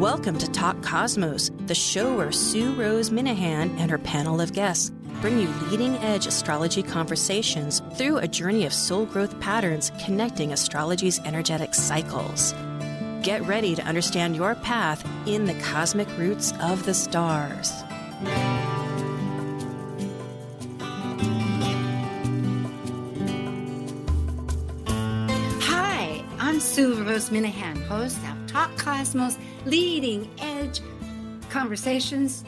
Welcome to Talk Cosmos, the show where Rose Minahan and her panel of guests bring you leading-edge astrology conversations through a journey of soul growth patterns connecting astrology's energetic cycles. Get ready to understand your path in the cosmic roots of the stars. Hi, I'm Rose Minahan, host of Talk Cosmos, leading edge conversations,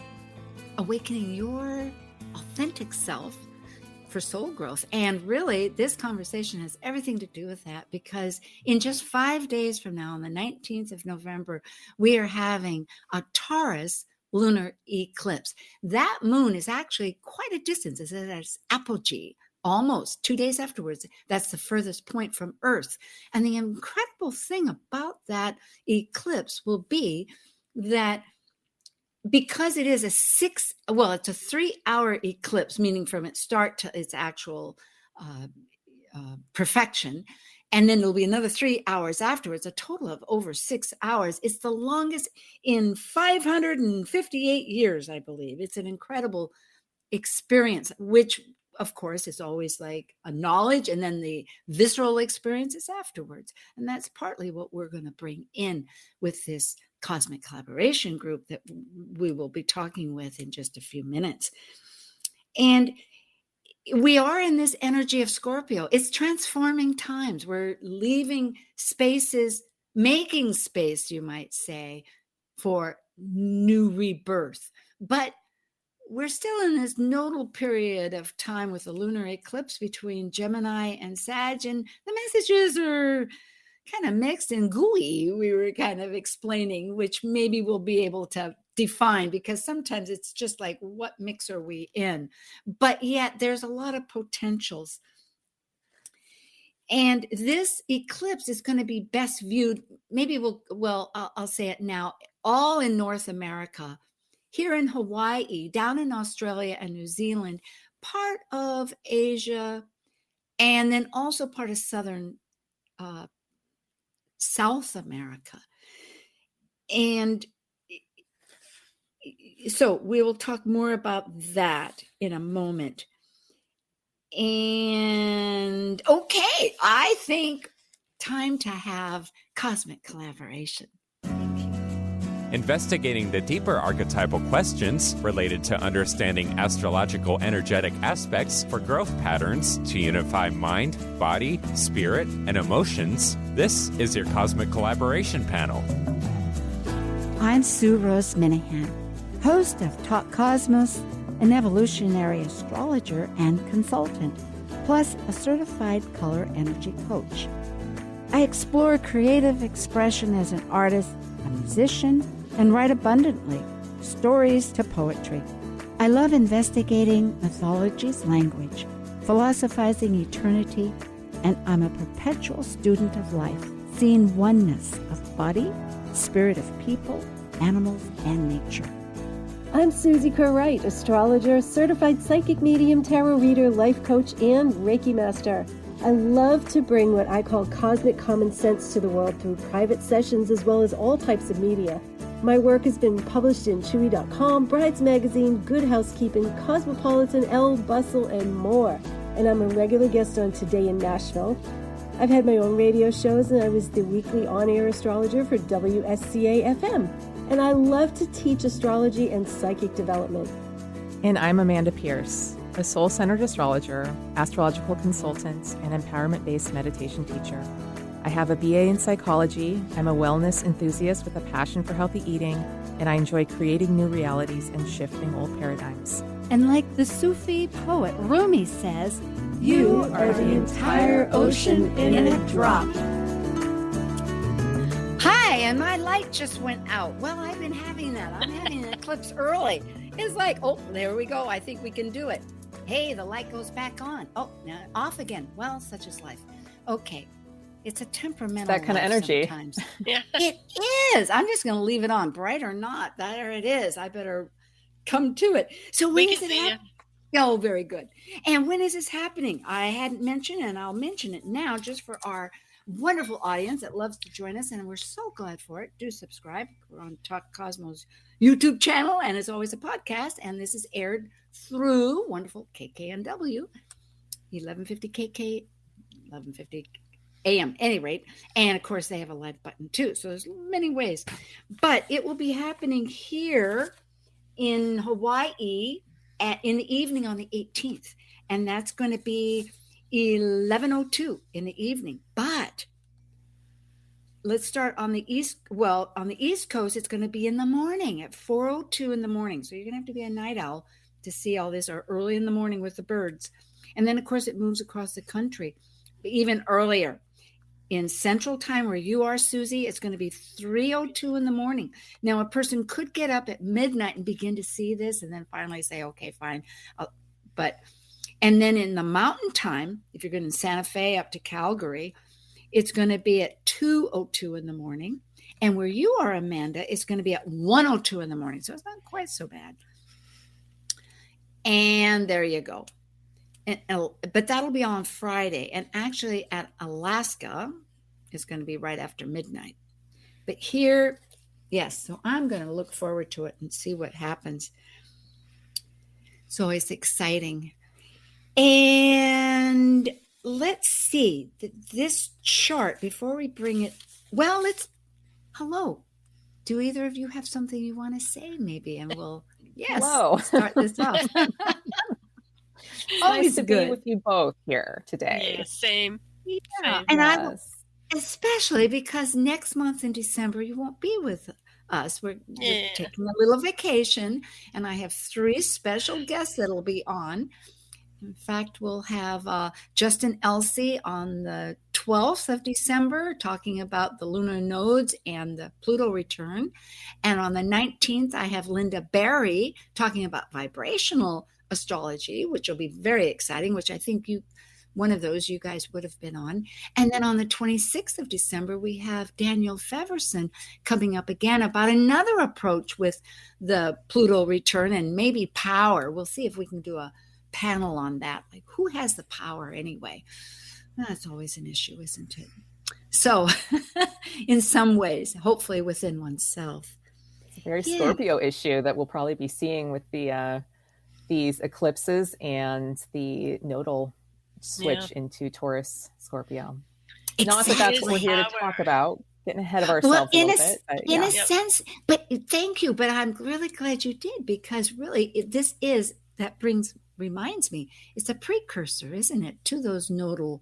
awakening your authentic self for soul growth. And really, this conversation has everything to do with that, because in just 5 days from now, on the 19th of November, we are having a Taurus Lunar Eclipse. That moon is actually quite a distance. It's at its apogee, almost 2 days afterwards. That's the furthest point from Earth. And the incredible thing about that eclipse will be that because it is it's a 3-hour eclipse, meaning from its start to its actual perfection. And then there'll be another 3 hours afterwards, a total of over 6 hours. It's the longest in 558 years, I believe. It's an incredible experience, which of course is always like a knowledge, and then the visceral experience is afterwards. And that's partly what we're going to bring in with this cosmic collaboration group that we will be talking with in just a few minutes. And we are in this energy of Scorpio. It's transforming times. We're leaving spaces, making space, you might say, for new rebirth. But we're still in this nodal period of time with the lunar eclipse between Gemini and Sag, and the messages are kind of mixed and gooey, we were kind of explaining, which maybe we'll be able to define, because sometimes it's just like, what mix are we in? But yet there's a lot of potentials. And this eclipse is going to be best viewed, maybe I'll say it now, all in North America, here in Hawaii, down in Australia and New Zealand, part of Asia, and then also part of southern South America. And so we will talk more about that in a moment. And okay, I think time to have cosmic collaboration. Investigating the deeper archetypal questions related to understanding astrological energetic aspects for growth patterns to unify mind, body, spirit, and emotions, this is your Cosmic Collaboration Panel. I'm Rose Minahan, host of Talk Cosmos, an evolutionary astrologer and consultant, plus a certified color energy coach. I explore creative expression as an artist, a musician, and write abundantly, stories to poetry. I love investigating mythology's language, philosophizing eternity, and I'm a perpetual student of life, seeing oneness of body, spirit of people, animals, and nature. I'm Susie Kerr-Wright, astrologer, certified psychic medium, tarot reader, life coach, and Reiki master. I love to bring what I call cosmic common sense to the world through private sessions as well as all types of media. My work has been published in Chewy.com, Brides Magazine, Good Housekeeping, Cosmopolitan, Elle, Bustle, and more. And I'm a regular guest on Today in Nashville. I've had my own radio shows, and I was the weekly on-air astrologer for WSCA-FM. And I love to teach astrology and psychic development. And I'm Amanda Pierce, a soul-centered astrologer, astrological consultant, and empowerment-based meditation teacher. I have a BA in psychology, I'm a wellness enthusiast with a passion for healthy eating, and I enjoy creating new realities and shifting old paradigms. And like the Sufi poet Rumi says, you are the entire ocean in a drop. Hi, and my light just went out. Well, I've been having that. I'm having an eclipse early. It's like, oh, there we go. I think we can do it. Hey, the light goes back on. Oh, now off again. Well, such is life. Okay. It's a temperamental that kind of energy. Sometimes. Yeah. It is. I'm just going to leave it on, bright or not. There it is. I better come to it. So when is it happening? Oh, very good. And when is this happening? I hadn't mentioned, and I'll mention it now just for our wonderful audience that loves to join us, and we're so glad for it. Do subscribe. We're on Talk Cosmos YouTube channel, and it's always a podcast, and this is aired through wonderful KKNW, 1150 KK, 1150 AM, any rate. And of course, they have a live button too. So there's many ways. But it will be happening here in Hawaii in the evening on the 18th. And that's going to be 11:02 in the evening. But let's start on the east. Well, on the East Coast, it's going to be in the morning at 4:02 in the morning. So you're going to have to be a night owl to see all this, or early in the morning with the birds. And then, of course, it moves across the country even earlier. In Central Time, where you are, Susie, it's going to be 3:02 in the morning. Now, a person could get up at midnight and begin to see this, and then finally say, okay, fine. And then in the Mountain Time, if you're going to Santa Fe up to Calgary, it's going to be at 2:02 in the morning. And where you are, Amanda, it's going to be at 1:02 in the morning. So it's not quite so bad. And there you go. But that'll be on Friday. And actually at Alaska, it's going to be right after midnight. But here, yes, so I'm going to look forward to it and see what happens. So it's exciting. And let's see this chart before we bring it. Well, hello. Do either of you have something you want to say maybe? And we'll, yes, hello. Start this off. Nice to be with you both here today. Yeah, same. Yeah, Same. and especially because next month in December you won't be with us. We're taking a little vacation, and I have 3 special guests that'll be on. In fact, we'll have Justin Elsey on the 12th of December talking about the lunar nodes and the Pluto return. And on the 19th, I have Linda Barry talking about vibrational astrology, which will be very exciting, which I think one of those you guys would have been on. And then on the 26th of December, we have Daniel Feverson coming up again about another approach with the Pluto return and maybe power. We'll see if we can do a panel on that. Like, who has the power anyway? That's always an issue, isn't it? So in some ways, hopefully within oneself. It's a very Scorpio issue that we'll probably be seeing with these eclipses and the nodal switch into Taurus Scorpio. Exactly. Not that that's what we're here to talk about, getting ahead of ourselves a little bit. But in a sense, but thank you. But I'm really glad you did, because really reminds me, it's a precursor, isn't it, to those nodal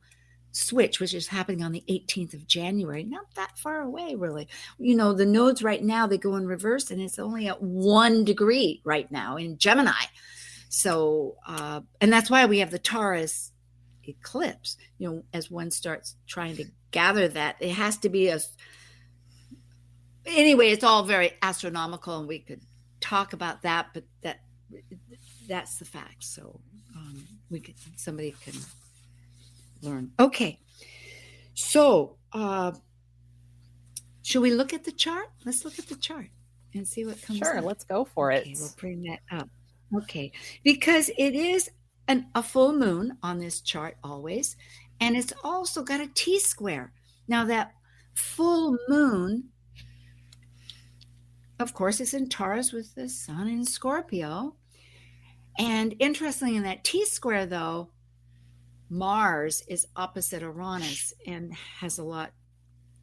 switch, which is happening on the 18th of January, not that far away, really. You know, the nodes right now, they go in reverse, and it's only at 1 degree right now in Gemini. So, and that's why we have the Taurus eclipse. You know, as one starts trying to gather that, it has to be anyway, it's all very astronomical, and we could talk about that, but that's the fact. So somebody can learn. Okay. So, should we look at the chart? Let's look at the chart and see what comes up. Sure, let's go for it. We'll bring that up. Okay, because it is a full moon on this chart always, and it's also got a T-square. Now that full moon, of course, is in Taurus with the sun in Scorpio. And interestingly, in that T-square, though, Mars is opposite Uranus and has a lot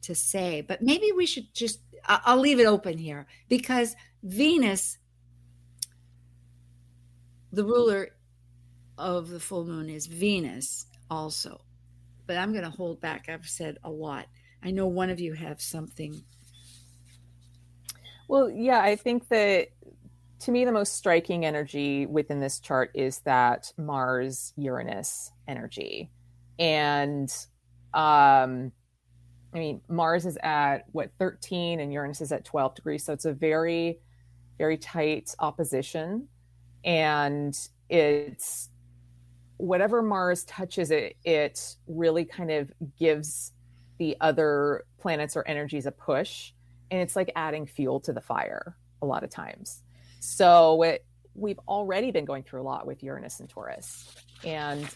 to say. But maybe we should I'll leave it open here, because Venus, the ruler of the full moon, is Venus also. But I'm going to hold back. I've said a lot. I know one of you have something. Well, yeah, I think that to me, the most striking energy within this chart is that Mars-Uranus energy. And I mean, Mars is at 13 and Uranus is at 12 degrees. So it's a very, very tight opposition. And it's whatever Mars touches, it really kind of gives the other planets or energies a push. And it's like adding fuel to the fire a lot of times. So we've already been going through a lot with Uranus and Taurus. And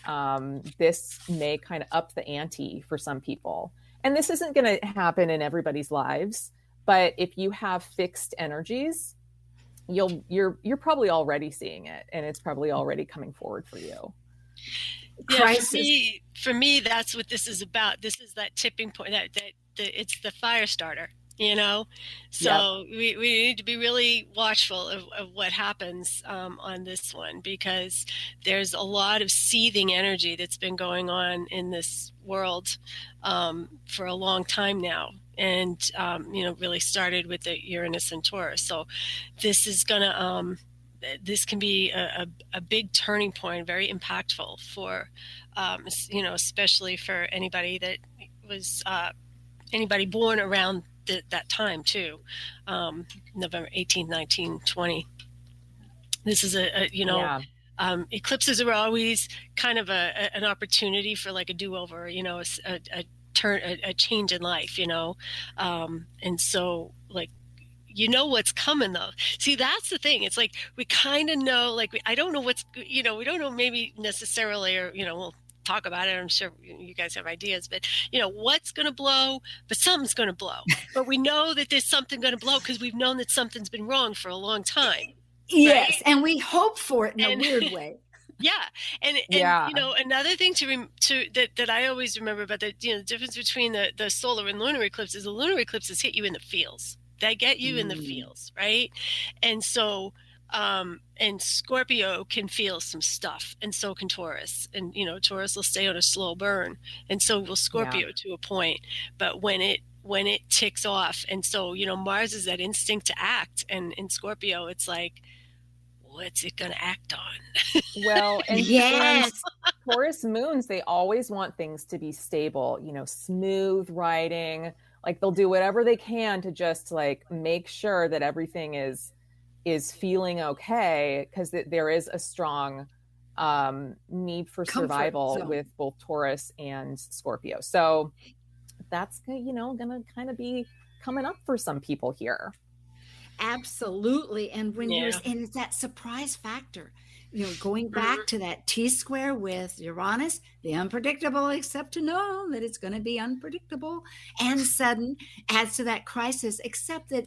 this may kind of up the ante for some people. And this isn't going to happen in everybody's lives, but if you have fixed energies, you're probably already seeing it, and it's probably already coming forward for you. Yeah, for me, that's what this is about. This is that tipping point. It's the fire starter. So we need to be really watchful of what happens on this one, because there's a lot of seething energy that's been going on in this world for a long time now, and really started with the Uranus and Taurus. So this is gonna this can be a big turning point, very impactful for especially for anybody that was anybody born around that time too, November 18, 19, 20. This is eclipses are always kind of an opportunity for like a do-over, a change in life, and so like, what's coming though. See, that's the thing. It's like, we kind of know, like, I don't know what's, we don't know maybe necessarily, or, we'll talk about it. I'm sure you guys have ideas, but what's going to blow, but something's going to blow. But we know that there's something going to blow because we've known that something's been wrong for a long time. Yes. Right? And we hope for it in a weird way. Yeah. And another thing that I always remember about the difference between the solar and lunar eclipse is the lunar eclipses hit you in the feels. They get you in the feels. Right. And so, and Scorpio can feel some stuff, and so can Taurus. And, Taurus will stay on a slow burn, and so will Scorpio to a point. But when it ticks off, and so, Mars is that instinct to act, and in Scorpio, it's like, what's it going to act on? Well, and yes, Taurus moons, they always want things to be stable, smooth riding. Like, they'll do whatever they can to just like make sure that everything is feeling okay, because there is a strong need for survival with both Taurus and Scorpio. So that's going to kind of be coming up for some people here. Absolutely. And when and it's that surprise factor, going back to that T-square with Uranus, the unpredictable, except to know that it's going to be unpredictable and sudden, adds to that crisis, except that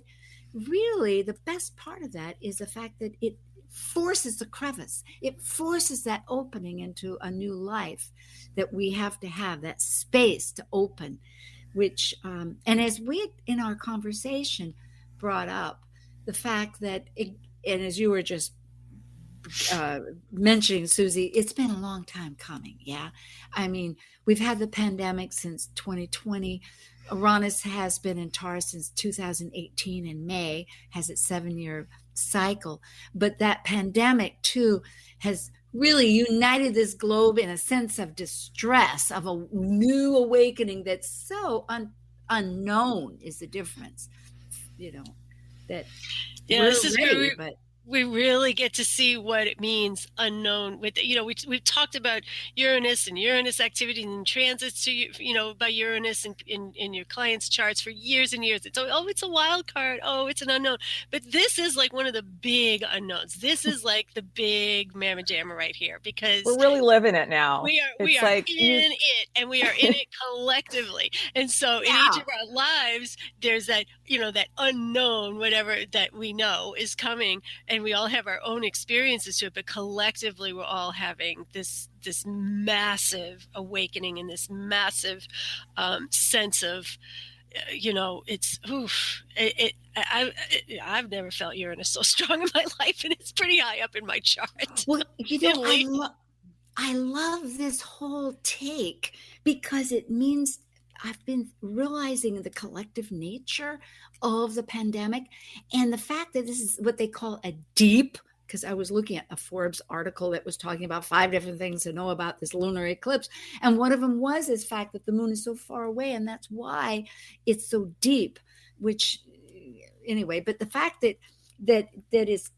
really the best part of that is the fact that it forces the crevice. It forces that opening into a new life that we have to have, that space to open, which, and as we in our conversation brought up the fact that, and as you were just mentioning, Susie, it's been a long time coming. Yeah. I mean, we've had the pandemic since 2020. Uranus has been in Taurus since 2018 in May, has its 7-year cycle. But that pandemic too has really united this globe in a sense of distress, of a new awakening that's so unknown is the difference, that this is ready, we really get to see what it means unknown. With we've talked about Uranus and Uranus activity and transits to by Uranus in your clients' charts for years and years. It's it's a wild card. Oh, it's an unknown. But this is like one of the big unknowns. This is like the big mamma jamma right here, because we're really living it now. We are in it, and we are in it collectively. And so in each of our lives, there's that that unknown, whatever that we know is coming. And we all have our own experiences to it, but collectively we're all having this massive awakening and this massive sense of, it's I've never felt Uranus so strong in my life, and it's pretty high up in my chart. Well, I love this whole take, because it means I've been realizing the collective nature of the pandemic, and the fact that this is what they call a deep, because I was looking at a Forbes article that was talking about 5 different things to know about this lunar eclipse. And one of them was this fact that the moon is so far away, and that's why it's so deep, which anyway, but the fact that is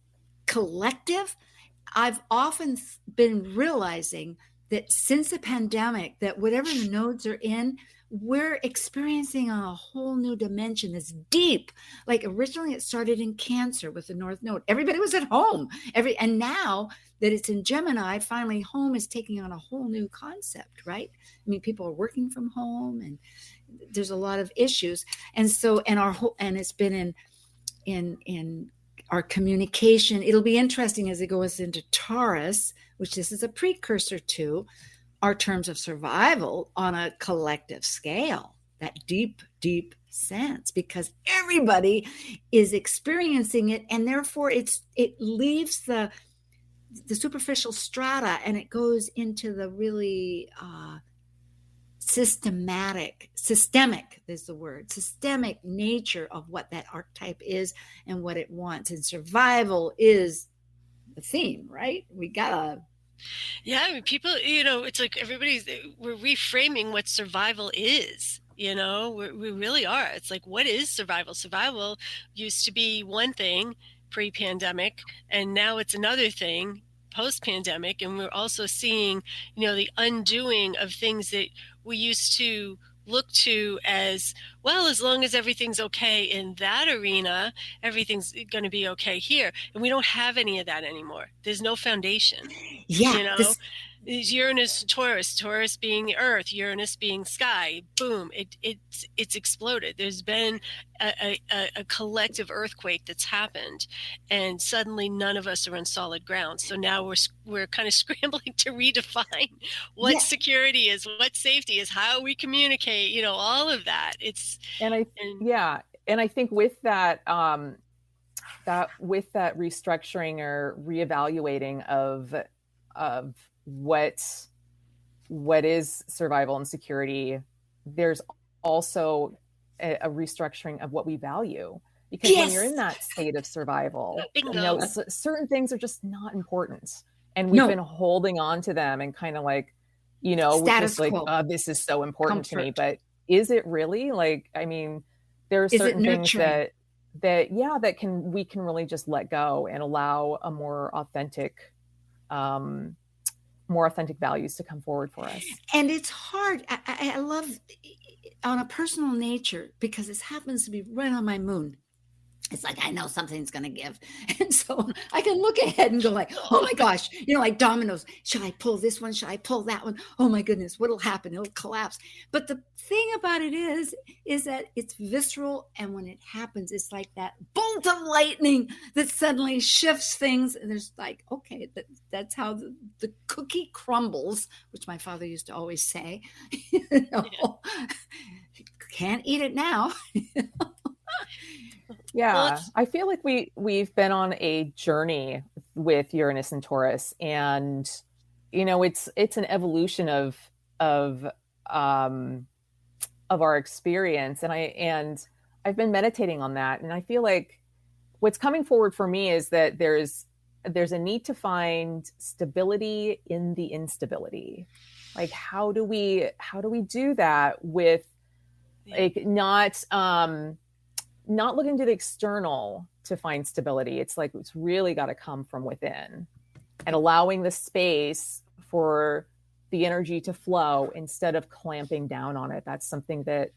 collective, I've often been realizing that since the pandemic, that whatever the nodes are in, we're experiencing a whole new dimension that's deep. Like originally it started in Cancer with the North Node. Everybody was at home. And now that it's in Gemini, finally home is taking on a whole new concept, right? I mean, people are working from home and there's a lot of issues. And so, and it's been in our communication. It'll be interesting as it goes into Taurus, which this is a precursor to our terms of survival on a collective scale, that deep, deep sense, because everybody is experiencing it. And therefore it leaves the superficial strata and it goes into the really systemic is the word, systemic nature of what that archetype is and what it wants. And survival is the theme, right? We gotta. Yeah, I mean, people, it's like we're reframing what survival is. We really are. It's like, what is survival? Survival used to be one thing pre-pandemic, and now it's another thing post-pandemic. And we're also seeing, the undoing of things that we used to look to as, well, as long as everything's okay in that arena, everything's going to be okay here. And we don't have any of that anymore. There's no foundation. Yeah. Uranus, Taurus being the earth, Uranus being sky, boom, it's exploded. There's been a collective earthquake that's happened, and suddenly none of us are on solid ground. So now we're kind of scrambling to redefine what security is, what safety is, how we communicate, all of that. And I think with that, with that restructuring or reevaluating of what is survival and security, there's also a restructuring of what we value, because when you're in that state of survival, certain things are just not important, and we've been holding on to them and kind of like, status quo. Like, this is so important to me, but is it really? Like, I mean, there are certain things that we can really just let go and allow a more authentic values to come forward for us. And it's hard. I love on a personal nature, because this happens to be right on my moon. It's like, I know something's going to give. And so I can look ahead and go like, oh my gosh, like dominoes. Should I pull this one? Should I pull that one? Oh my goodness, what'll happen? It'll collapse. But the thing about it is that it's visceral. And when it happens, it's like that bolt of lightning that suddenly shifts things. And there's like, okay, that's how the cookie crumbles, which my father used to always say, can't eat it now. Yeah, I feel like we've been on a journey with Uranus and Taurus, and it's an evolution of our experience, and I've been meditating on that, and I feel like what's coming forward for me is that there's a need to find stability in the instability. Like, how do we do that with like not looking to the external to find stability? It's like, it's really got to come from within, and allowing the space for the energy to flow instead of clamping down on it. That's something that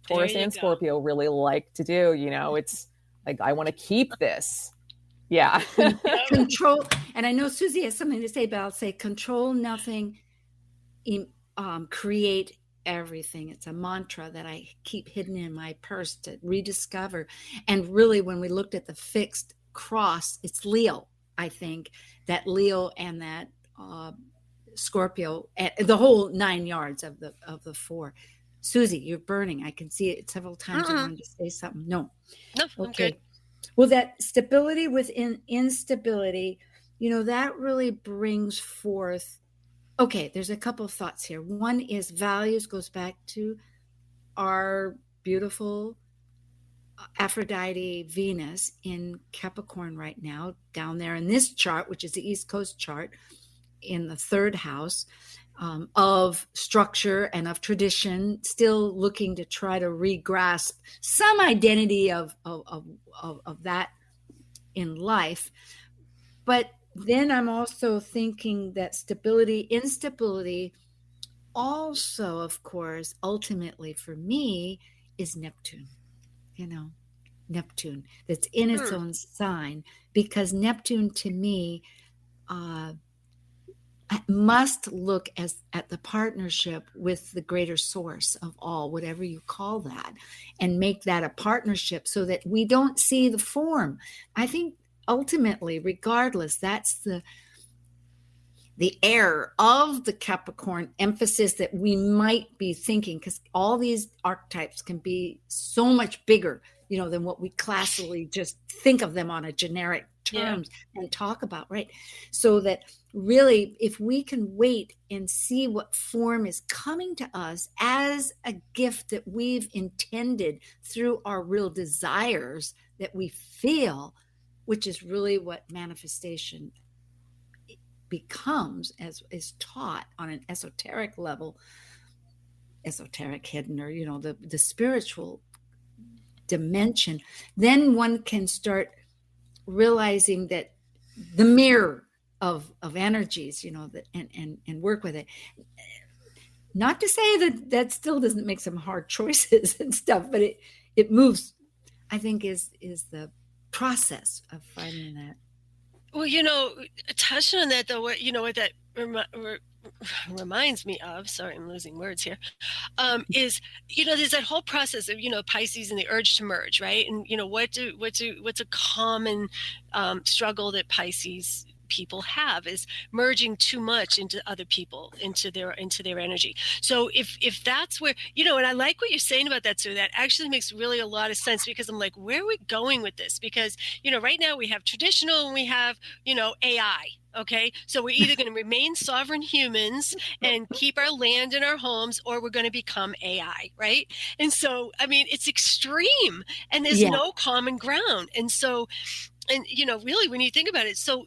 Taurus and Scorpio really like to do. It's like, I want to keep this. Yeah. Control. And I know Susie has something to say, but I'll say control nothing, create everything. It's a mantra that I keep hidden in my purse to rediscover. And really, when we looked at the fixed cross, it's Leo. I think that Leo and that Scorpio, the whole 9 yards of the four. Susie, you're burning. I can see it several times. I wanted to say something. No, okay. I'm good. Well, that stability within instability, that really brings forth. Okay, there's a couple of thoughts here. One is values, goes back to our beautiful Aphrodite Venus in Capricorn right now, down there in this chart, which is the East Coast chart, in the third house, of structure and of tradition, still looking to try to re-grasp some identity of that in life. But then I'm also thinking that instability also, of course, ultimately for me is Neptune, Neptune, that's in its own sign, because Neptune to me must look at the partnership with the greater source of all, whatever you call that, and make that a partnership so that we don't see the form. I think ultimately, regardless, that's the error of the Capricorn emphasis that we might be thinking, because all these archetypes can be so much bigger, than what we classically just think of them on a generic terms and talk about, right? So that really, if we can wait and see what form is coming to us as a gift that we've intended through our real desires that we feel, which is really what manifestation becomes, as is taught on an esoteric level, esoteric hidden, or the spiritual dimension, then one can start realizing that the mirror of energies, that and work with it. Not to say that still doesn't make some hard choices and stuff, but it moves, I think, is the process of finding that. Well, touching on that though, what that reminds me of, sorry, I'm losing words here, is, there's that whole process of, Pisces and the urge to merge, right? And, what's a common struggle that Pisces people have is merging too much into other people, into their energy. So if that's where, and I like what you're saying about that, so that actually makes really a lot of sense, because I'm like, where are we going with this? Because, right now we have traditional and we have, AI. Okay, so we're either going to remain sovereign humans and keep our land and our homes, or we're going to become AI, right? And so, I mean, it's extreme, and there's no common ground. And so, and really, when you think about it, so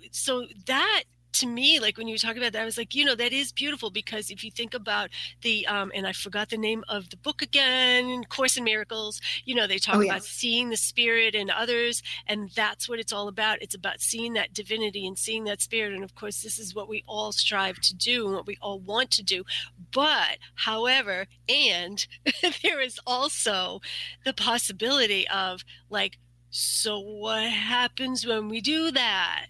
that, to me, like when you talk about that, I was like, that is beautiful, because if you think about the and I forgot the name of the book again, Course in Miracles, they talk about seeing the spirit in others, and that's what it's all about. It's about seeing that divinity and seeing that spirit. And of course, this is what we all strive to do and what we all want to do. But however, and there is also the possibility of, like, so what happens when we do that?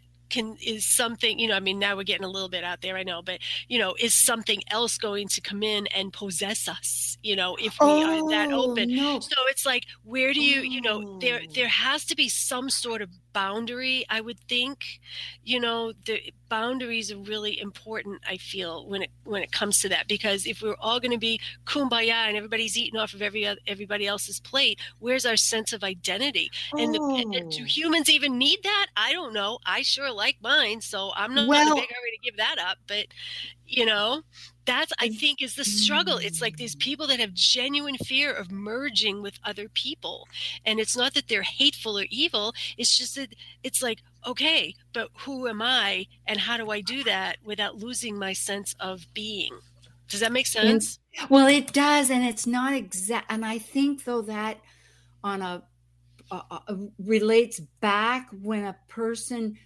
Is something, I mean, now we're getting a little bit out there, I know, but, is something else going to come in and possess us, if we are that open? No. So it's like, where do you, there has to be some sort of boundary, I would think. The boundaries are really important, I feel, when it comes to that, because if we're all going to be kumbaya and everybody's eating off of everybody else's plate, where's our sense of identity? And do humans even need that? I don't know. I sure like mine, so I'm not in a big hurry to give that up. But that's, I think, is the struggle. It's like these people that have genuine fear of merging with other people, and it's not that they're hateful or evil. It's just that it's like, okay, but who am I, and how do I do that without losing my sense of being? Does that make sense? Well, it does, and it's not exact. And I think, though, that on a relates back when a person,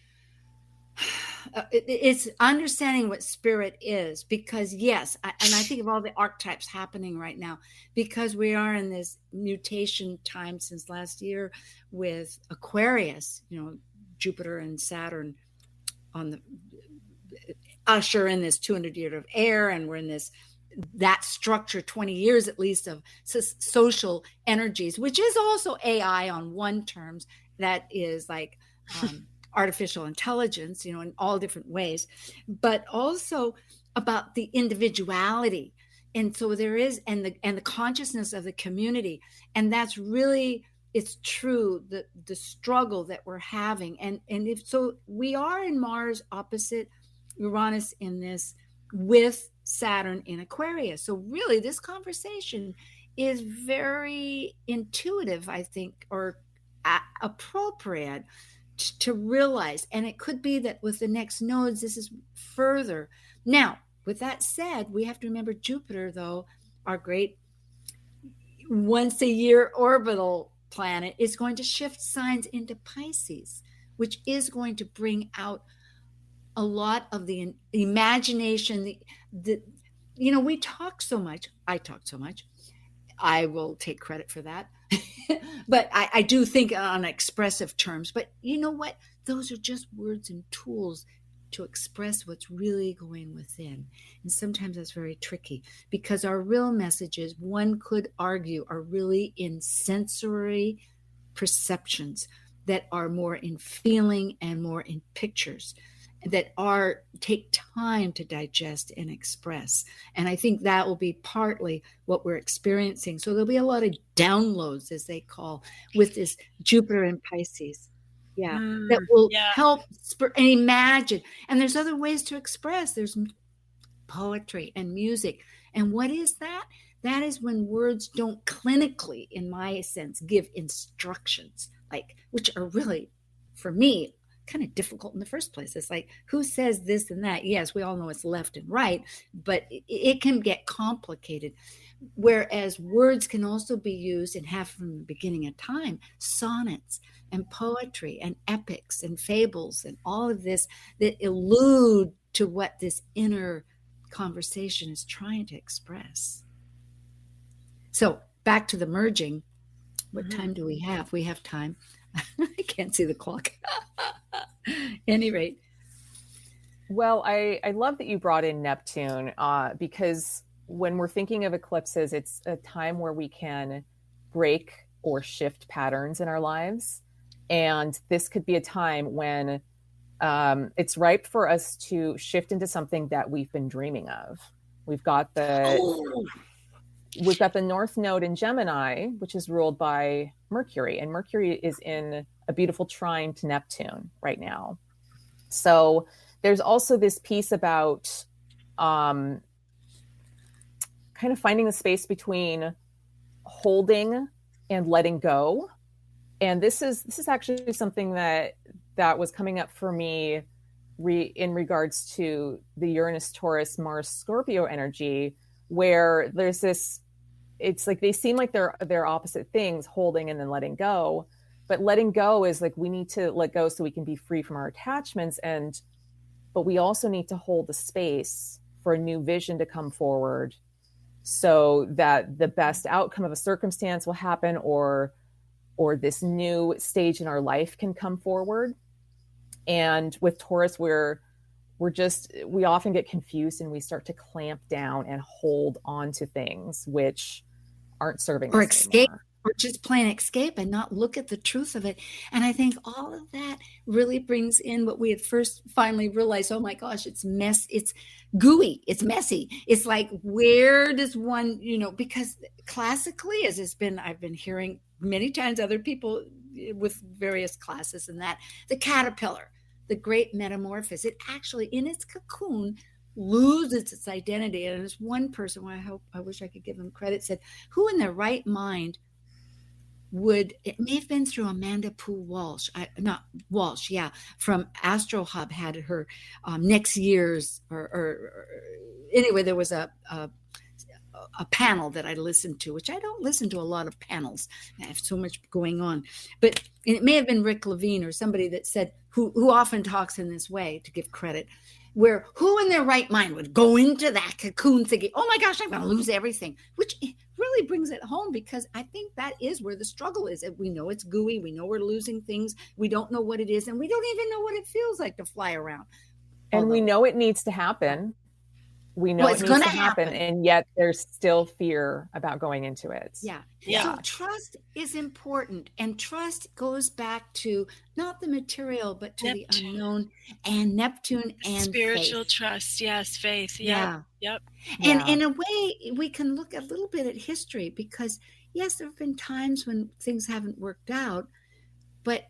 it's understanding what spirit is, because and I think of all the archetypes happening right now, because we are in this mutation time since last year with Aquarius, Jupiter and Saturn on the usher in this 200 year of air, and we're in that structure, 20 years at least, of social energies, which is also AI on one terms, that is like artificial intelligence, in all different ways, but also about the individuality. And so there is, and the consciousness of the community. And that's really, it's true, the struggle that we're having. And if so, we are in Mars opposite Uranus in this, with Saturn in Aquarius. So really, this conversation is very intuitive, I think, or appropriate to realize. And it could be that with the next nodes, this is further. Now, with that said, we have to remember Jupiter, though, our great once a year orbital planet, is going to shift signs into Pisces, which is going to bring out a lot of the imagination, we talk so much. I talk so much. I will take credit for that. But I do think on expressive terms. But you know what? Those are just words and tools to express what's really going within. And sometimes that's very tricky because our real messages, one could argue, are really in sensory perceptions that are more in feeling and more in pictures that take time to digest and express. And I think that will be partly what we're experiencing. So there'll be a lot of downloads, as they call, with this Jupiter in Pisces. Yeah, that will help and imagine. And there's other ways to express. There's poetry and music. And what is that? That is when words don't clinically, in my sense, give instructions, which are really, for me, kind of difficult in the first place. It's like, who says this and that? Yes, we all know it's left and right, but it can get complicated. Whereas words can also be used and have from the beginning of time, sonnets and poetry and epics and fables and all of this that allude to what this inner conversation is trying to express. So back to the merging. What time do we have? We have time. I can't see the clock. Any rate. Well, I love that you brought in Neptune because when we're thinking of eclipses, it's a time where we can break or shift patterns in our lives. And this could be a time when it's ripe for us to shift into something that we've been dreaming of. We've got the North Node in Gemini, which is ruled by Mercury, and Mercury is in a beautiful trine to Neptune right now. So there's also this piece about kind of finding the space between holding and letting go. And this is actually something that was coming up for me in regards to the Uranus, Taurus, Mars, Scorpio energy, where there's this, it's like they seem like they're opposite things, holding and then letting go. But letting go is like, we need to let go so we can be free from our attachments. But we also need to hold the space for a new vision to come forward so that the best outcome of a circumstance will happen, or this new stage in our life can come forward. And with Taurus, we often get confused and we start to clamp down and hold on to things which aren't serving us escape anymore. Or just plain escape and not look at the truth of it. And I think all of that really brings in what we had first finally realized. Oh my gosh, it's gooey, it's messy. It's like, where does one, because classically, I've been hearing many times other people with various classes and that, the caterpillar, the great metamorphosis, it actually in its cocoon loses its identity. And there's one person, I wish I could give them credit, said, who in their right mind it may have been through Amanda Poo Walsh, from Astro Hub had her next year's, or anyway, there was a panel that I listened to, which I don't listen to a lot of panels. I have so much going on, but it may have been Rick Levine or somebody that said, who often talks in this way, to give credit, where who in their right mind would go into that cocoon thinking, oh my gosh, I'm going to lose everything, which really brings it home, because I think that is where the struggle is. We know it's gooey. We know we're losing things. We don't know what it is. And we don't even know what it feels like to fly around. And we know it needs to happen. We know it needs to happen. And yet there's still fear about going into it. Yeah. So trust is important. And trust goes back to not the material, but to the unknown, and Neptune and spiritual faith. Trust. Yes. Faith. Yep. And in a way, we can look a little bit at history, because yes, there have been times when things haven't worked out. But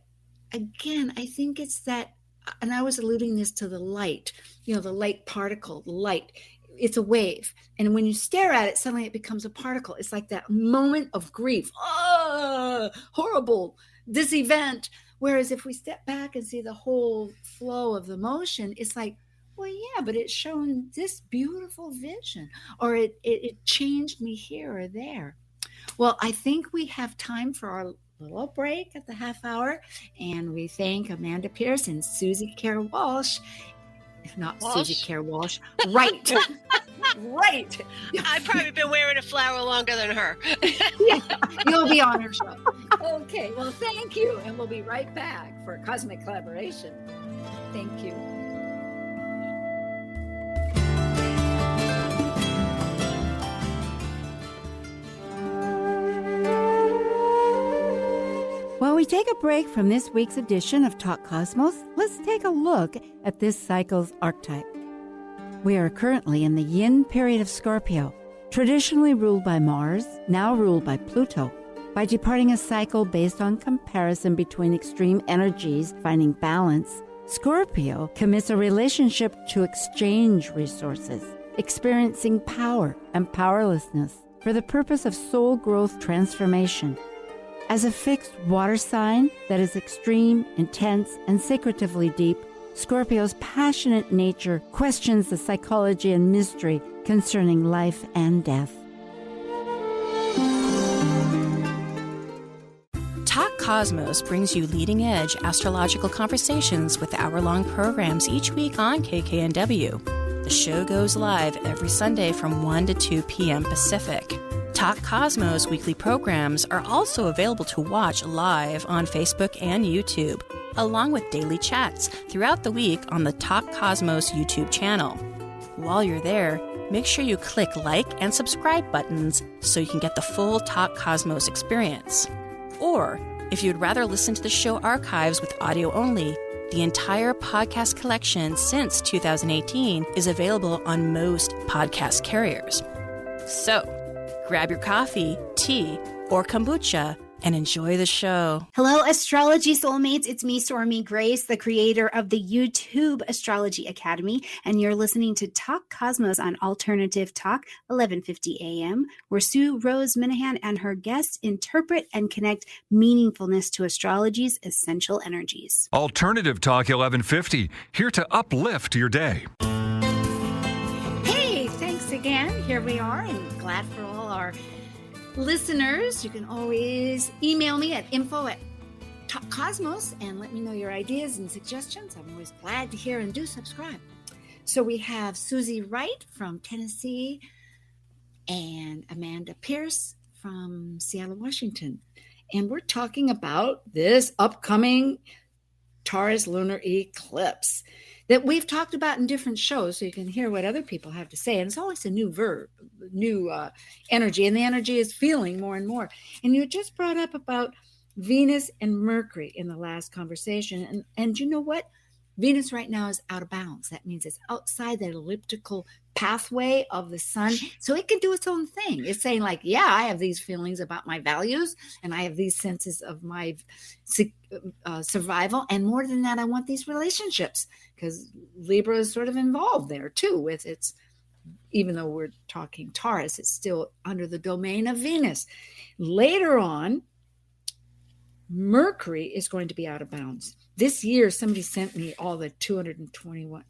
again, I think it's that, and I was alluding this to the light, the light particle, the light. It's a wave. And when you stare at it, suddenly it becomes a particle. It's like that moment of grief. Oh, horrible, this event. Whereas if we step back and see the whole flow of the motion, it's like, well, yeah, but it's shown this beautiful vision, or it changed me here or there. Well, I think we have time for our little break at the half hour. And we thank Amanda Pierce and Susie Carol Walsh. If not Walsh? Susie Care Walsh. Right. Right. I've probably been wearing a flower longer than her. Yeah, you'll be on her show. Okay, well, thank you. And we'll be right back for Cosmic Collaboration. Thank you. While we take a break from this week's edition of Talk Cosmos, let's take a look at this cycle's archetype. We are currently in the yin period of Scorpio, traditionally ruled by Mars, now ruled by Pluto. By departing a cycle based on comparison between extreme energies, finding balance, Scorpio commits a relationship to exchange resources, experiencing power and powerlessness for the purpose of soul growth transformation. As a fixed water sign that is extreme, intense, and secretively deep, Scorpio's passionate nature questions the psychology and mystery concerning life and death. Talk Cosmos brings you leading-edge astrological conversations with hour-long programs each week on KKNW. The show goes live every Sunday from 1 to 2 p.m. Pacific. Talk Cosmos weekly programs are also available to watch live on Facebook and YouTube, along with daily chats throughout the week on the Talk Cosmos YouTube channel. While you're there, make sure you click like and subscribe buttons so you can get the full Talk Cosmos experience. Or, if you'd rather listen to the show archives with audio only, the entire podcast collection since 2018 is available on most podcast carriers. So, grab your coffee, tea, or kombucha and enjoy the show. Hello, astrology soulmates. It's me, Stormy Grace, the creator of the YouTube Astrology Academy, and you're listening to Talk Cosmos on Alternative Talk, 11:50 a.m., where Rose Minahan and her guests interpret and connect meaningfulness to astrology's essential energies. Alternative Talk 1150, here to uplift your day. Hey, thanks again. Here we are, and glad for all our listeners. You can always email me at info@talkcosmos and let me know your ideas and suggestions. I'm always glad to hear, and do subscribe. So we have Susie Wright from Tennessee and Amanda Pierce from Seattle, Washington. And we're talking about this upcoming Taurus Lunar Eclipse that we've talked about in different shows, so you can hear what other people have to say. And it's always a new energy, and the energy is feeling more and more. And you just brought up about Venus and Mercury in the last conversation. And you know what? Venus right now is out of bounds. That means it's outside that elliptical pathway of the sun. So it can do its own thing. It's saying like, yeah, I have these feelings about my values, and I have these senses of my survival. And more than that, I want these relationships, because Libra is sort of involved there too with its, even though we're talking Taurus, it's still under the domain of Venus. Later on, Mercury is going to be out of bounds. This year, somebody sent me all the 2021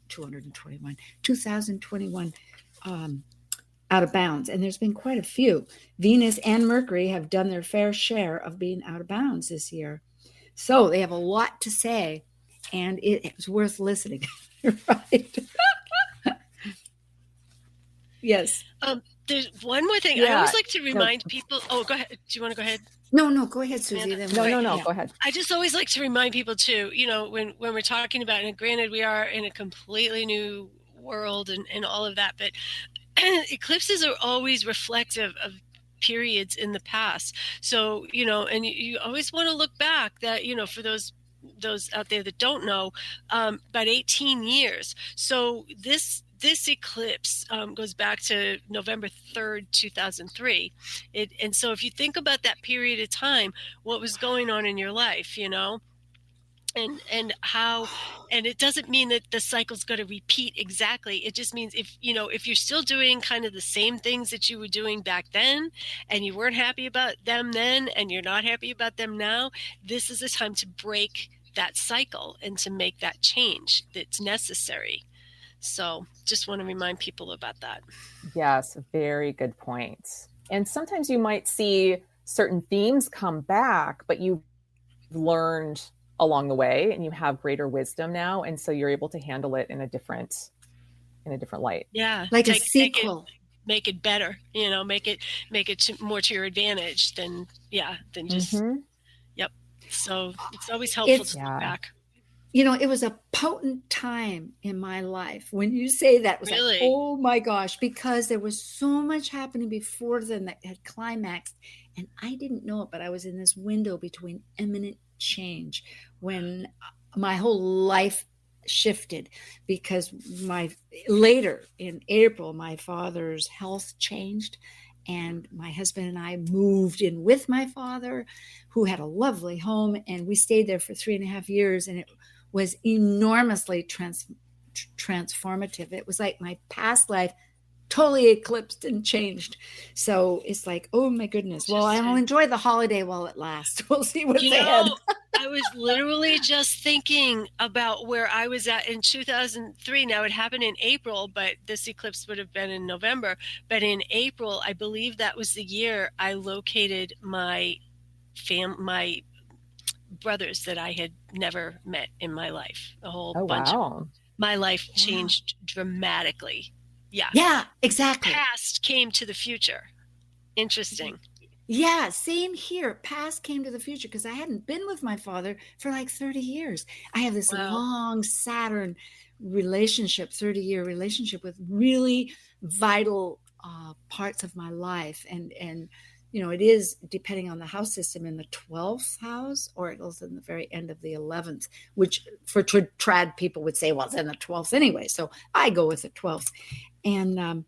out of bounds. And there's been quite a few. Venus and Mercury have done their fair share of being out of bounds this year. So they have a lot to say, and it's worth listening. Right? Yes. There's one more thing. I always like to remind people. Oh, go ahead. Do you want to go ahead? No, go ahead, Susie. Yeah. No, go ahead. I just always like to remind people too, when we're talking about, and granted we are in a completely new world and all of that, but eclipses are always reflective of periods in the past. So, and you always want to look back that, for those out there that don't know, about 18 years. So this eclipse goes back to November 3rd, 2003. And so if you think about that period of time, what was going on in your life, and how, and it doesn't mean that the cycle's going to repeat exactly. It just means if you're still doing kind of the same things that you were doing back then, and you weren't happy about them then, and you're not happy about them now, this is the time to break that cycle and to make that change that's necessary. So just want to remind people about that. Yes, very good point. And sometimes you might see certain themes come back, but you've learned along the way, and you have greater wisdom now. And so you're able to handle it in a different light. Yeah. Like a sequel. Make it better, make it more to your advantage than just, yep. So it's always helpful to look back. It was a potent time in my life. When you say that, it was really? Like, oh my gosh, because there was so much happening before then that had climaxed. And I didn't know it, but I was in this window between imminent change when my whole life shifted, because later in April, my father's health changed. And my husband and I moved in with my father, who had a lovely home. And we stayed there for 3.5 years. And it was enormously transformative. It was like my past life totally eclipsed and changed. So it's like, oh my goodness. Well, I'll enjoy the holiday while it lasts. We'll see what's ahead. I was literally just thinking about where I was at in 2003. Now it happened in April, but this eclipse would have been in November. But in April, I believe that was the year I located my brothers that I had never met in my life. A whole bunch of them. My life changed dramatically. Yeah. Yeah, exactly. Past came to the future. Interesting. Yeah, same here. Past came to the future, because I hadn't been with my father for like 30 years. I have this long Saturn relationship, 30-year relationship with really vital parts of my life. And it is, depending on the house system, in the 12th house, or it goes in the very end of the 11th, which for trad people would say, well, it's in the 12th anyway. So I go with the 12th. And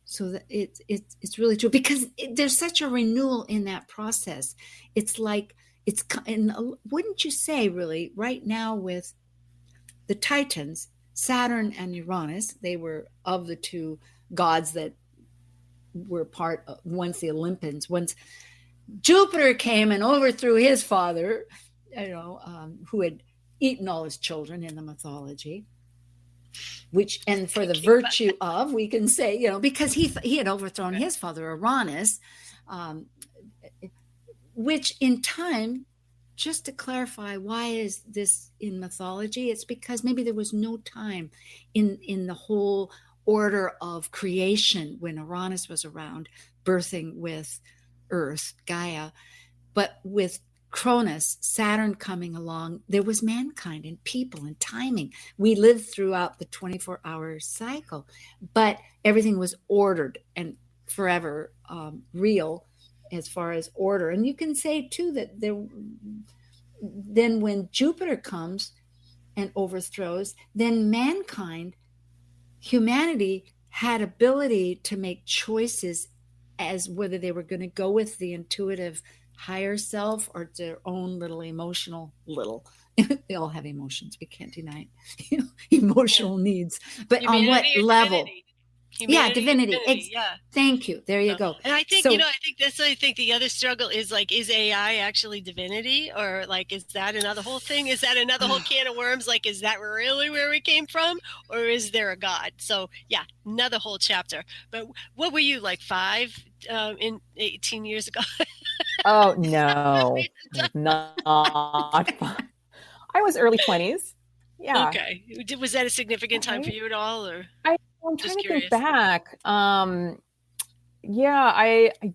so that it's really true, because there's such a renewal in that process. It's like, wouldn't you say, really, right now with the Titans, Saturn and Uranus, they were of the two gods that were part of, once the Olympians, once Jupiter came and overthrew his father, who had eaten all his children in the mythology. And for the virtue of, we can say, because he had overthrown his father, Uranus, which in time, just to clarify, why is this in mythology? It's because maybe there was no time in the whole order of creation when Uranus was around, birthing with Earth, Gaia, but with Cronus, Saturn coming along, there was mankind and people and timing. We lived throughout the 24-hour cycle, but everything was ordered and forever real as far as order. And you can say too that then when Jupiter comes and overthrows, then humanity had ability to make choices as whether they were going to go with the intuitive higher self or their own little emotional they all have emotions, we can't deny it, emotional needs, but on what level? Divinity. Thank you. There you go. And I think, I think the other struggle is like, is AI actually divinity, or like, is that another whole thing? Is that another whole can of worms? Like, is that really where we came from, or is there a God? So another whole chapter. But what were you, like 5 in 18 years ago? Oh, no, not. I was early 20s. Yeah. Okay. Was that a significant time for you at all, or? I'm trying to think back. I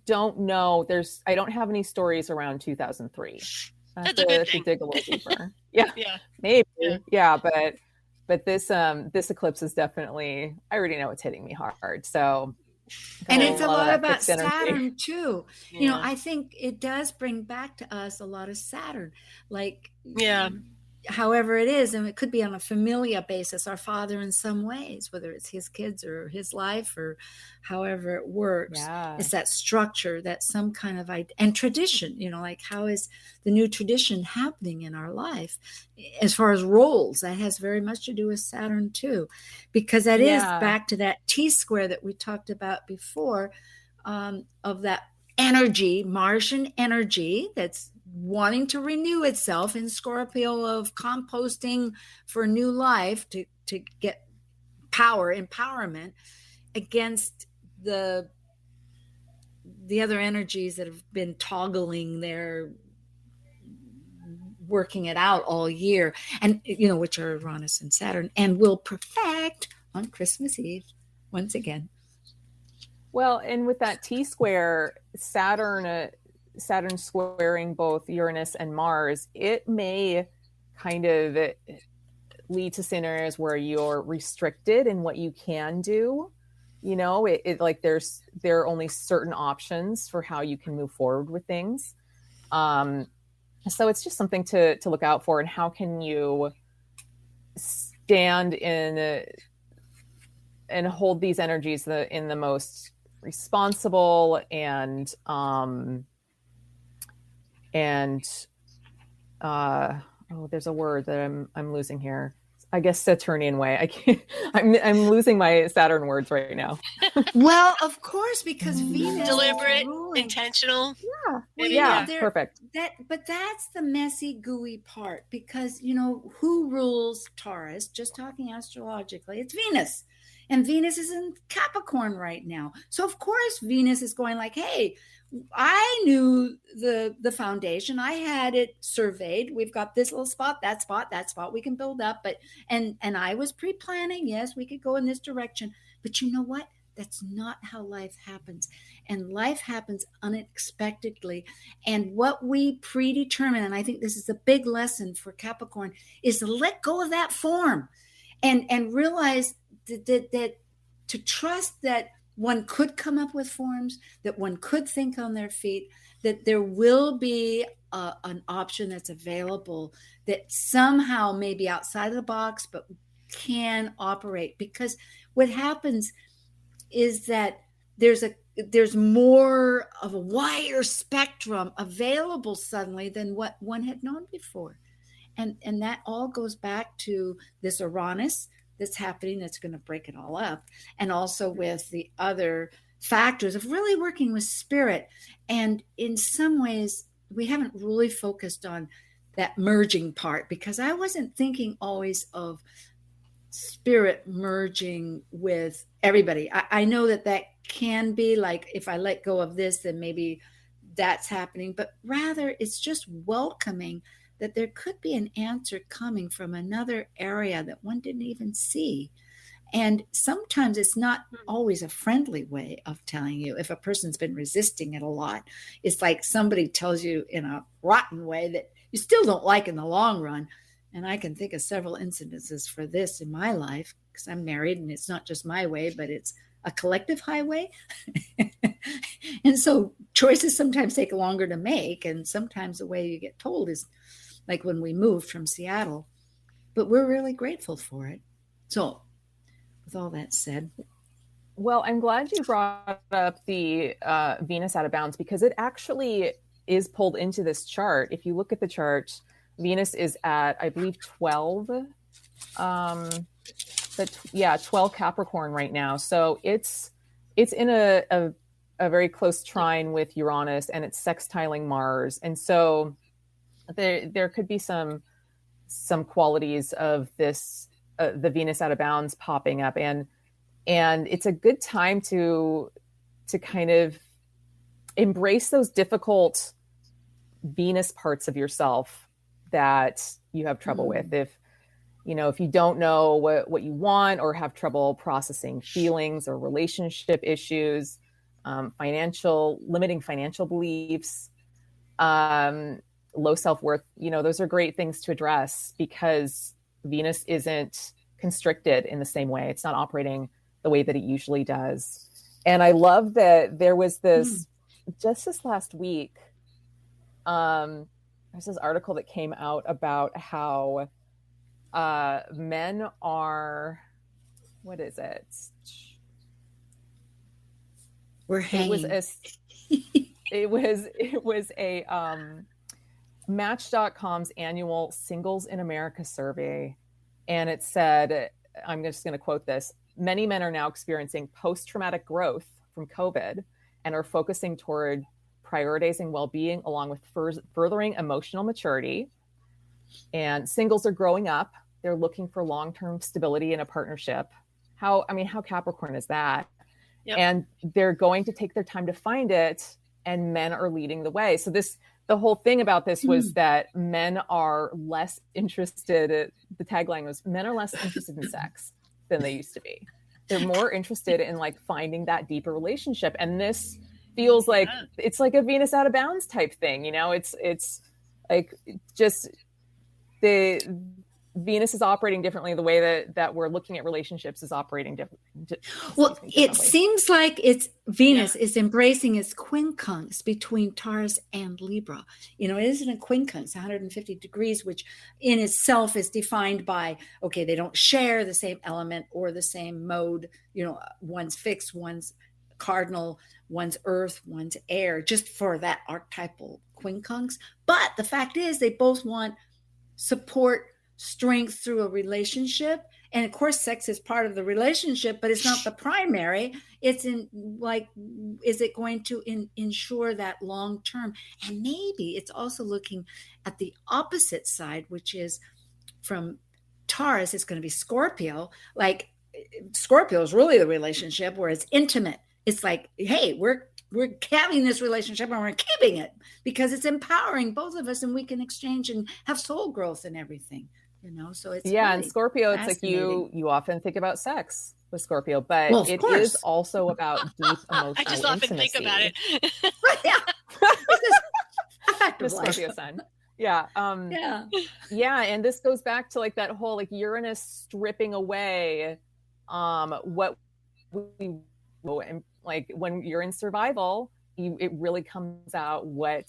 don't know. I don't have any stories around 2003. That's a good thing. Dig a little deeper. Yeah, maybe. Yeah, but this eclipse is definitely, I already know it's hitting me hard. So, and it's a lot about Saturn too. I think it does bring back to us a lot of Saturn, like however it is, and it could be on a familiar basis, our father in some ways, whether it's his kids or his life or however it works. It's that structure, that some kind of and tradition, like how is the new tradition happening in our life as far as roles? That has very much to do with Saturn too, because that is back to that T-square that we talked about before, of that energy, Martian energy that's wanting to renew itself in Scorpio, of composting for new life to get empowerment against the other energies that have been toggling their working it out all year, and which are Uranus and Saturn, and will perfect on Christmas Eve once again. Well, and with that T-square, Saturn squaring both Uranus and Mars, it may kind of lead to scenarios where you're restricted in what you can do. Like there are only certain options for how you can move forward with things. So it's just something to look out for. And how can you stand in and hold these energies in the most responsible and there's a word that I'm losing here. I guess Saturnian way. I can't. I'm losing my Saturn words right now. Well, of course, because Venus deliberate, ruling. intentional. Yeah, perfect. But that's the messy, gooey part, because who rules Taurus? Just talking astrologically, it's Venus, and Venus is in Capricorn right now. So of course, Venus is going like, "Hey, I knew the foundation. I had it surveyed. We've got this little spot, that spot, that spot we can build up. But and I was pre-planning. Yes, we could go in this direction. But you know what? That's not how life happens. And life happens unexpectedly. And what we predetermine, and I think this is a big lesson for Capricorn, is to let go of that form and realize that to trust that one could come up with forms, that one could think on their feet, that there will be an option that's available that somehow may be outside of the box, but can operate. Because what happens is that there's more of a wider spectrum available suddenly than what one had known before. And that all goes back to this Uranus that's happening, that's going to break it all up. And also with the other factors of really working with spirit. And in some ways, we haven't really focused on that merging part, because I wasn't thinking always of spirit merging with everybody. I know that can be like, if I let go of this, then maybe that's happening. But rather, it's just welcoming that there could be an answer coming from another area that one didn't even see. And sometimes it's not always a friendly way of telling you. If a person's been resisting it a lot, it's like somebody tells you in a rotten way that you still don't like in the long run. And I can think of several incidences for this in my life, because I'm married and it's not just my way, but it's a collective highway. And so choices sometimes take longer to make. And sometimes the way you get told is like when we moved from Seattle, but we're really grateful for it. So with all that said. Well, I'm glad you brought up the Venus out of bounds, because it actually is pulled into this chart. If you look at the chart, Venus is at, I believe, 12. 12 Capricorn right now. So it's in a very close trine with Uranus, and it's sextiling Mars. And so there could be some qualities of this, the Venus out of bounds popping up, and it's a good time to kind of embrace those difficult Venus parts of yourself that you have trouble with. If you don't know what you want, or have trouble processing feelings or relationship issues, limiting financial beliefs, low self-worth, those are great things to address, because Venus isn't constricted in the same way. It's not operating the way that it usually does. And I love that there was this, just this last week, there's this article that came out about how men are, what is it? We're hanging. It was a Match.com's annual Singles in America survey. And it said, I'm just going to quote this: many men are now experiencing post-traumatic growth from COVID and are focusing toward prioritizing well-being along with furthering emotional maturity. And singles are growing up. They're looking for long-term stability in a partnership. How Capricorn is that? Yep. And they're going to take their time to find it, and men are leading the way. So this the whole thing about this was that men are less interested. The tagline was, men are less interested in sex than they used to be. They're more interested in like finding that deeper relationship. And this feels like it's like a Venus out of bounds type thing. You know, it's like just the Venus is operating differently. The way that we're looking at relationships is operating differently. Well, it seems like Venus is embracing its quincunx between Taurus and Libra. You know, it isn't a quincunx, 150 degrees, which in itself is defined by, okay, they don't share the same element or the same mode. You know, one's fixed, one's cardinal, one's earth, one's air, just for that archetypal quincunx. But the fact is, they both want support, strength through a relationship. And of course, sex is part of the relationship, but it's not the primary. It's in like, is it going to ensure that long term? And maybe it's also looking at the opposite side, which is from Taurus, it's going to be Scorpio. Like Scorpio is really the relationship where it's intimate. It's like, hey, we're having this relationship and we're keeping it because it's empowering both of us and we can exchange and have soul growth and everything. You know, so it's really and Scorpio, it's like you often think about sex with Scorpio, but it is also about deep emotional I just often intimacy. think about it. The Scorpio sun. Yeah. And this goes back to like that whole like Uranus stripping away what we and like when you're in survival, it really comes out what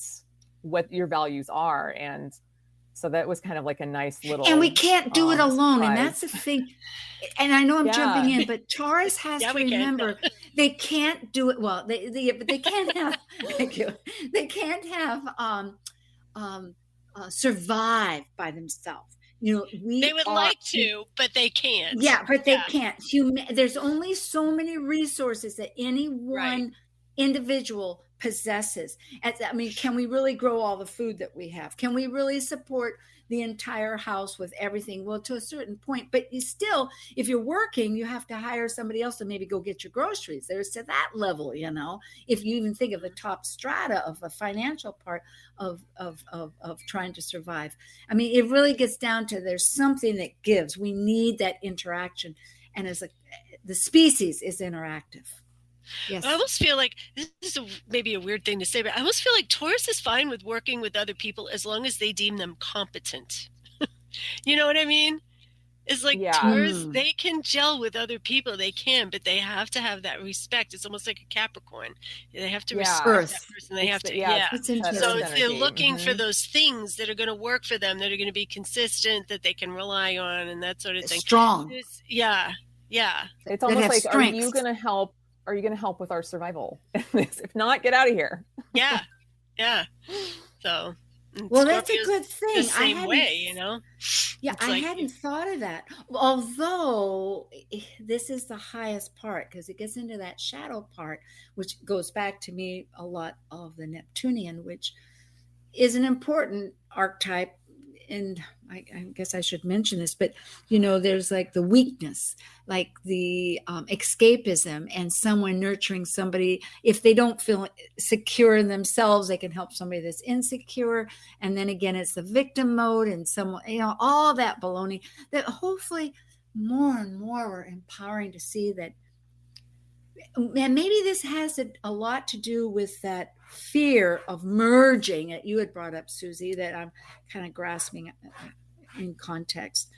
your values are. And so that was kind of like a nice little, and we can't do it alone. surprise. And that's the thing. And I know I'm jumping in, but Taurus has to remember they can't do it. Well, they can't have, thank you. They can't have survive by themselves. You know, they would like to, but they can't. Yeah, but they can't. There's only so many resources that any one individual possesses. I mean, can we really grow all the food that we have? Can we really support the entire house with everything? Well, to a certain point, but you still, if you're working, you have to hire somebody else to maybe go get your groceries. There's to that level, you know, if you even think of the top strata of the financial part of trying to survive. I mean, it really gets down to there's something that gives. We need that interaction. And the species is interactive. Yes. I almost feel like this is maybe a weird thing to say, but I almost feel like Taurus is fine with working with other people as long as they deem them competent. You know what I mean? It's like Taurus, they can gel with other people. They can, but they have to have that respect. It's almost like a Capricorn. They have to respect that person. They have to, So if they're looking for those things that are going to work for them, that are going to be consistent, that they can rely on, and that sort of thing. Strong. It's almost like, are you going to help? Are you going to help with our survival? If not, get out of here. Yeah. So, well, that's a good thing. The same way, you know. Yeah, I hadn't thought of that. Although this is the highest part, because it gets into that shadow part, which goes back to me a lot of the Neptunian, which is an important archetype. And I guess I should mention this, but, you know, there's like the weakness, like the escapism, and someone nurturing somebody. If they don't feel secure in themselves, they can help somebody that's insecure. And then again, it's the victim mode and someone, you know, all that baloney that hopefully more and more we're empowering to see that. And maybe this has a lot to do with that fear of merging that you had brought up, Susie, that I'm kind of grasping in context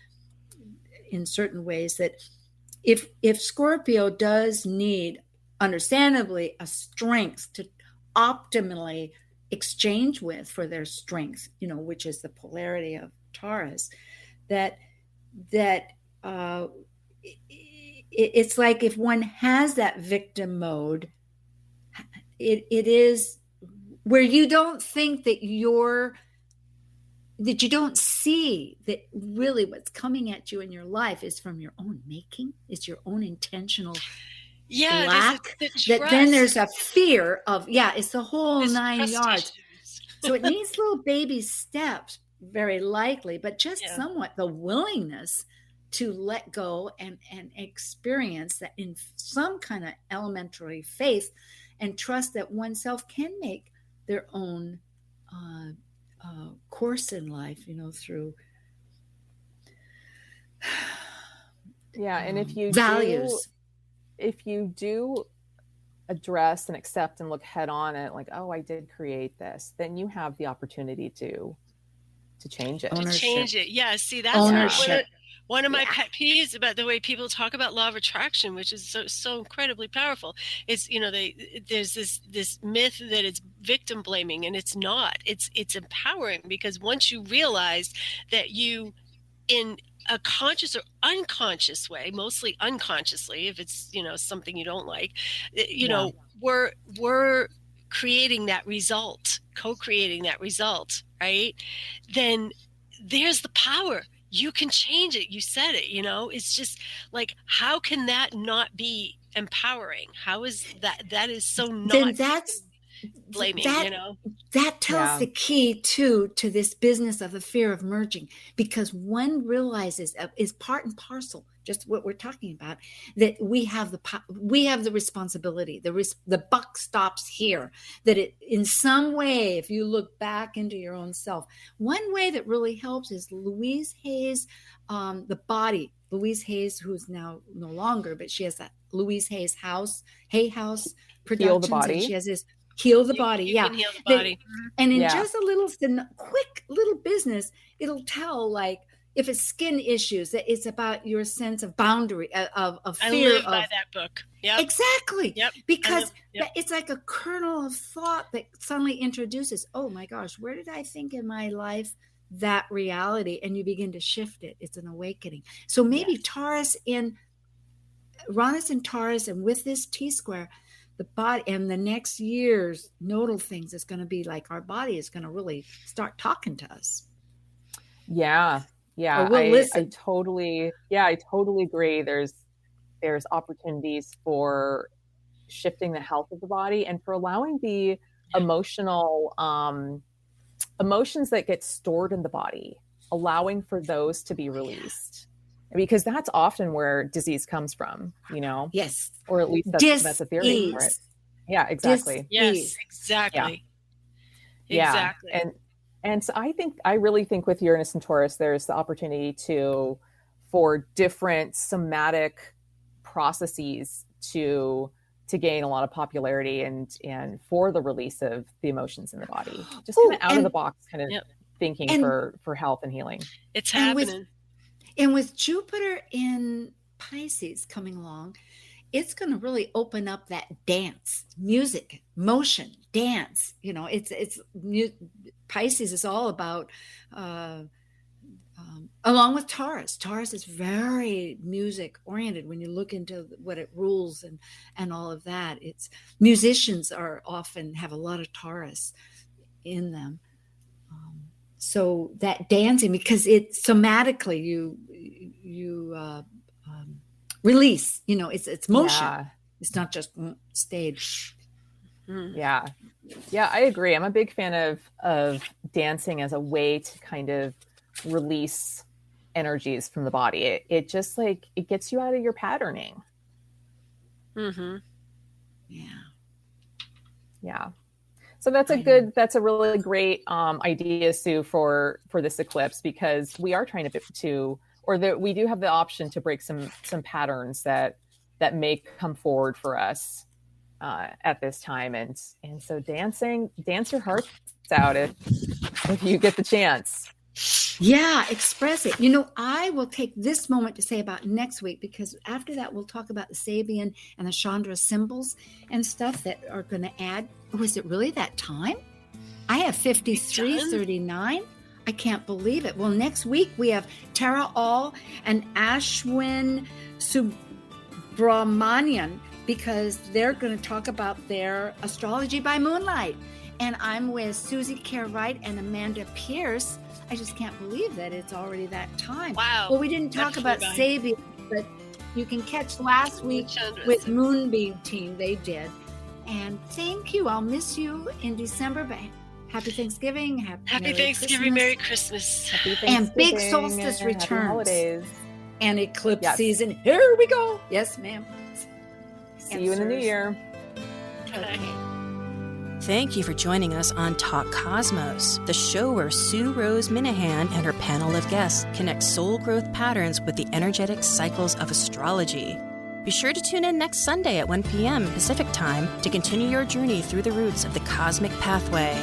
in certain ways, that if Scorpio does need, understandably, a strength to optimally exchange with for their strength, you know, which is the polarity of Taurus, it's like if one has that victim mode, it is where you don't think that you don't see that really what's coming at you in your life is from your own making. It's your own intentional lack. That then there's a fear of, it's the whole 9 yards. So it needs little baby steps, very likely, but just somewhat the willingness to let go and experience that in some kind of elementary faith, and trust that oneself can make their own course in life, through and if you values. If you do address and accept and look head on at like, oh, I did create this, then you have the opportunity to change it. To change it. Yeah. See, that's one of my pet peeves about the way people talk about law of attraction, which is so incredibly powerful. It's, there's this myth that it's victim blaming, and it's not. It's empowering, because once you realize that you, in a conscious or unconscious way, mostly unconsciously, if it's, something you don't like, we're creating that result, co-creating that result, right? Then there's the power. You can change it. You said it, it's just like, how can that not be empowering? How is that? That is so not. Then that's blaming, That tells the key to this business of the fear of merging, because one realizes is part and parcel, just what we're talking about, that we have the responsibility. The buck stops here. That it, in some way, if you look back into your own self, one way that really helps is Louise Hay's, the body. Louise Hay's, who's now no longer, but she has that Louise Hay's Hay House Productions. Heal the Body. And she has this Heal the Body. You can heal the body. And in just a quick little business, it'll tell, like, if it's skin issues, that it's about your sense of boundary, of fear. I live by that book. Yep. Exactly. Yep. Because it's like a kernel of thought that suddenly introduces, oh my gosh, where did I think in my life that reality? And you begin to shift it. It's an awakening. So maybe Taurus Uranus and Taurus, and with this T-square, the body, and the next year's nodal things is going to be like, our body is going to really start talking to us. Yeah. Or we'll listen. I totally agree. There's opportunities for shifting the health of the body, and for allowing the emotional emotions that get stored in the body, allowing for those to be released. Because that's often where disease comes from, Yes. Or at least that's a theory for it. Yeah, exactly. Yes, exactly. Yeah. Exactly. And so I really think with Uranus and Taurus, there's the opportunity for different somatic processes to gain a lot of popularity, and for the release of the emotions in the body. Just kind of out of the box kind of thinking for health and healing. It's happening. And with Jupiter in Pisces coming along, it's going to really open up that dance, music, motion, dance. It's Pisces is all about, along with Taurus. Taurus is very music oriented. When you look into what it rules and all of that, it's musicians often have a lot of Taurus in them. So that dancing, because it somatically you release, it's motion. Yeah. It's not just stayed. Yeah, I agree. I'm a big fan of dancing as a way to kind of release energies from the body. It just like, it gets you out of your patterning. Mm-hmm. Yeah. So that's a really great idea, Sue, for this eclipse, because we are trying we do have the option to break some patterns that may come forward for us at this time. And so dance your hearts out if you get the chance. Yeah, express it. I will take this moment to say about next week, because after that, we'll talk about the Sabian and the Chandra symbols and stuff that are going to add. Oh, is it really that time? I have 5339. I can't believe it. Well, next week we have Tara All and Ashwin Subramanian, because they're going to talk about their astrology by moonlight. And I'm with Susie Kerr-Wright and Amanda Pierce. I just can't believe that it's already that time. Wow. Well, we didn't talk about Sabian, but you can catch last week with Moonbeam Team. They did. And thank you. I'll miss you in December, but happy Thanksgiving. Happy Thanksgiving. Merry Christmas. Happy Thanksgiving. And big solstice returns. Happy holidays. And eclipse season. Here we go. Yes, ma'am. See you in the new year. Okay. Thank you for joining us on Talk Cosmos, the show where Rose Minahan and her panel of guests connect soul growth patterns with the energetic cycles of astrology. Be sure to tune in next Sunday at 1 p.m. Pacific Time to continue your journey through the roots of the cosmic pathway.